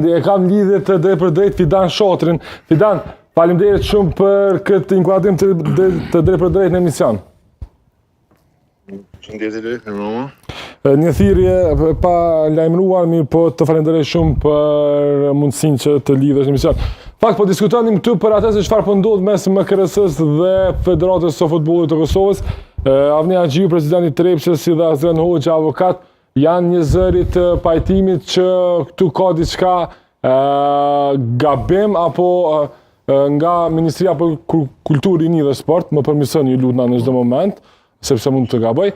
E kam lidhje të drejt për drejt Fidan Shotrin. Fidan, faleminderit shumë për këtë inkuadrim të drejt për drejt në emision. Përshëndetje, Roma. Një thirrje pa lajmëruar, mirë po të falenderoj shumë për mundësinë që të lidhesh në emision. Fakt, po diskutonim këtu për atë se çfarë po ndodh mes MKRS-s dhe Federatës së Futbollit të Kosovës. Avni Haxhiu, presidenti i Trepçës, si dhe Azren Hoxha, avokat, janë një zëri të pajtimit që këtu ka diçka gabim apo nga Ministria për Kulturë, Rini dhe Sport, më përmirësoni ju lutna në çdo moment, sepse mund të gaboj,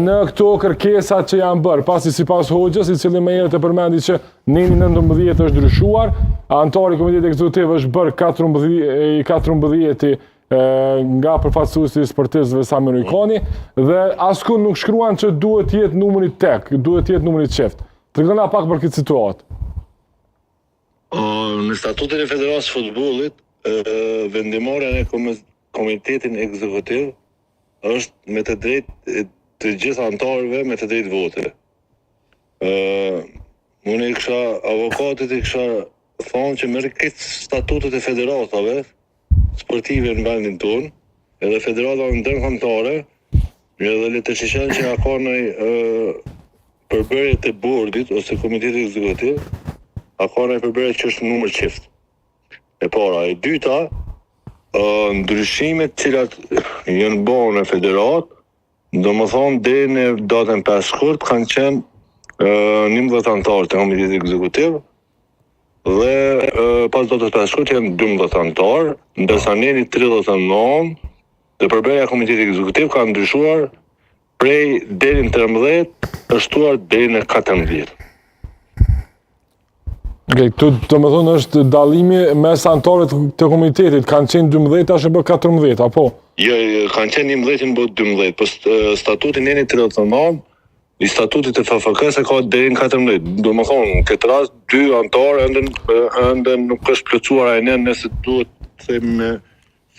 në këto kërkesa që janë bërë, pasi sipas Hoxhës, i cili më herët e përmendi që neni 19 është ndryshuar, antari i Komitetit Ekzekutiv është bërë 14 nga përfaqësuesi i sportistëve Samir Ujkani, dhe askund nuk shkruan që duhet të jetë numri tek, duhet të jetë numri çift. Tregona pak për këtë situatë. Në statutin e Federatës së Futbollit, vendimmarrja në Komitetin Ekzekutiv është me të drejtë të gjithë anëtarëve me të drejtë vote. Unë i kisha avokatit i kisha thonë që merr këtë statutet e federatave sportive në vendin tonë, edhe federata ndërkombëtare, edhe le të shishën që ka në përbërje të bordit ose Komitetit Ekzekutiv, ka në përbërje që është numër çift. E para, e dyta, ndryshimet cilat janë bërë në federat, domethënë deri në datën 5 shkurt kanë qenë 11 anëtarë të Komitetit Ekzekutiv dhe pas datës 5 shkurt janë 12 anëtarë, ndërsa neni 39 dhe përbërja e Komitetit Ekzekutiv ka ndryshuar prej deri në 13 është shtuar deri në 14. Këtu të më thonë është dallimi mes anëtarëve të komitetit, kanë qenë 12, tash e bë 14, apo? Jo, kanë qenë 11 bë 12, po statuti neni 39 i statutit të FFK-s ka deri në 14. Domethënë, në këtë rast 2 anëtarë ende nuk është plotësuar ai nëse duhet të them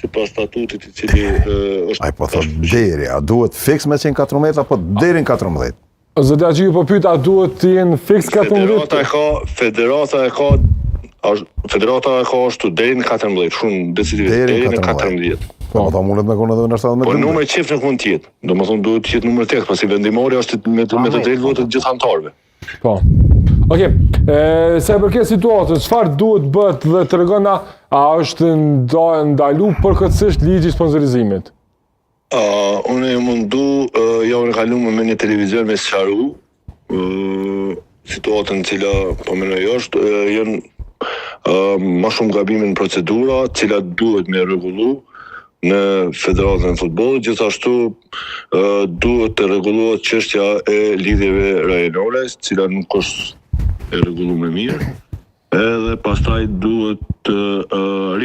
sipas statutit i cili është. Ai po thotë deri, a duhet fiks me 14 apo deri në 14? Zoti Haxhiu po pyet, a duhet të jenë fiks 14? Federata ka ashtu deri në 14, shumë decisiv deri në 14. Po ta mundet me konë edhe në 17. Po numri çift nuk mund të jetë. Domethënë duhet të jetë numër tek, pasi vendimmarrja është me të drejtë votë të gjithë anëtarëve. Po. Okej. Sa i përket situatës, çfarë duhet bëhet dhe tregona, a është ndaluar përkatësisht ligji i sponsorizimit? Unë e mundu, javën e kaluar me një televizion me sqaru situatën cila po mendoj është, janë ma shumë gabime në procedura, cilat duhet me rregullu në Federatën e Futbollit, gjithashtu duhet të rregullohet çështja e lidhjeve rajonale, cila nuk është e rregulluar mirë, edhe pastaj duhet të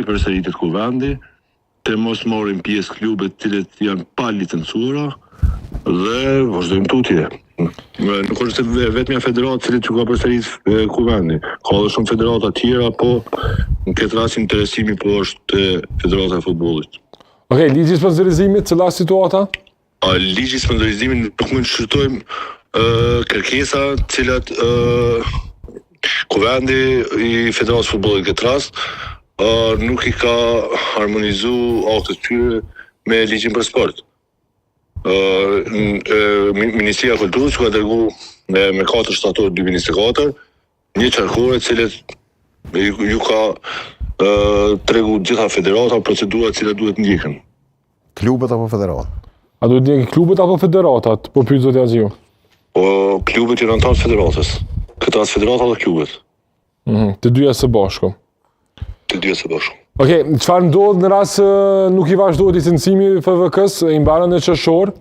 ripërsëritet kuvendi, të mos marrin pjesë klubet të cilët janë pa licencuara dhe vazhdojmë tutje. Nuk është vetëm federatë cilët që ka përsërit kuvendi. Ka edhe shumë federata tjera, po në këtë rast interesimi po është Federata e Futbollit. Okej, ligji i sponsorizimit, cila situata? Ligji i sponsorizimit nuk mund të shqyrtojmë kërkesa të cilat kuvendi i Federatës së Futbollit këtë rast nuk i ka harmonizu aktet tyre me ligjin për sport. Ministria e Kulturës ka dërgu me 4 shtator 2024 një qarkore cilet ju ka tregu gjitha federata procedurat cilat duhet ndjekën. Klubet apo federatat? A duhet ndjekën klubet apo federatat? Po pyet zoti Haxhiu. Po klubet janë anëtarë të federatës. Këtë as federata dhe klubet. Të dyja së bashku. Okej, çfarë ndodh në rast nuk i vazhdohet licencimi i FVK-s, i mbaron në qershor,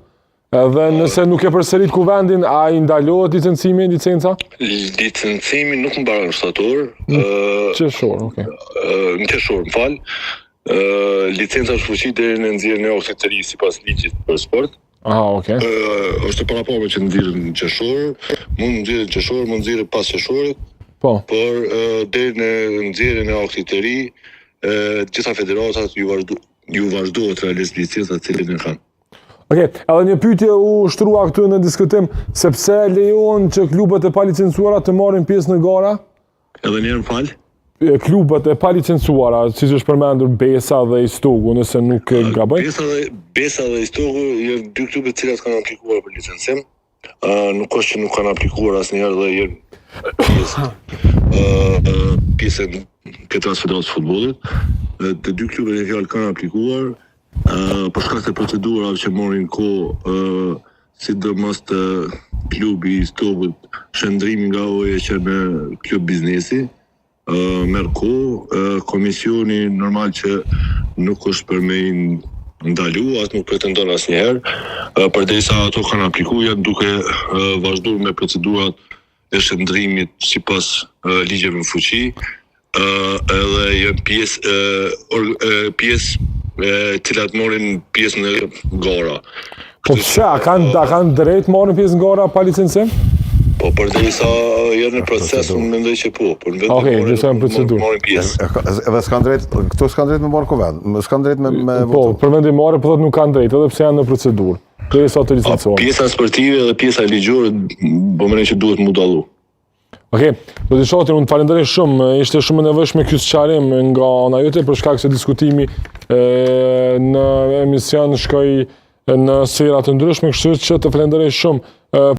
dhe nëse nuk e përsërit kuvendin, a i ndalohet licencimi, licenca? Licencimi nuk mbaron në shtator. Qershor, okej. Në qershor, më fal. Licenca është fuqi deri në nxjerrjen e aktit të ri sipas ligjit për sport. Aha, okej. Është para parë që nxjerrën në qershor, mund nxjerrën në qershor, mund nxjerrën pas qershorit. Po. Por deri në nxjerrjen e aktit të ri, gjitha federatat ju vazhdohet realisht licencat të cilën e kanë. Okej, edhe një pyetje u shtrua këtu në diskutim, sepse lejohen që klubet e palicencuara të marrin pjesë në gara? Edhe njerë më falë? Klubet e pa licencuara, siç është përmendur Besa dhe Istogu, nëse nuk gaboj. Besa dhe Istogu janë dy klube të cilat kanë aplikuar për licencim. Nuk është që nuk kanë aplikuar asnjëherë dhe janë pjesë e Federatës së Futbollit. Të dy klubet e fjalë kanë aplikuar për shkak të procedurave që morin kohë, sidomos të klubi i Istogut, shëndrimi nga oje që në klub biznesi. Merë kohë, komisioni normal që nuk është për me ndalu, as nuk pretendon asnjëherë, përderisa ato kanë aplikuar, janë duke vazhduar me procedurat e shëndrimit sipas ligjeve në fuqi, edhe janë pjesë cilat morin pjesë në gara. Po pse, a kanë drejt marrin pjesë në gara pa licencim? Po përderisa janë në proces, unë mendoj që po, por në vetëm morin pjesë. Edhe s'kan drejt, këto s'kan drejt me marrë kuvend, s'kan drejt me po, për vendimare po thotë nuk kanë drejt, edhe pse janë në procedurë. Derisa të licencohen. Pjesa sportive dhe pjesa ligjore, po mendoj që duhet mu dallu. Okej, do të shohim, unë falenderoj shumë, ishte shumë e nevojshme ky sqarim nga ana jote për shkak se diskutimi në emision shkoi në sfera të ndryshme, kështu që të falenderoj shumë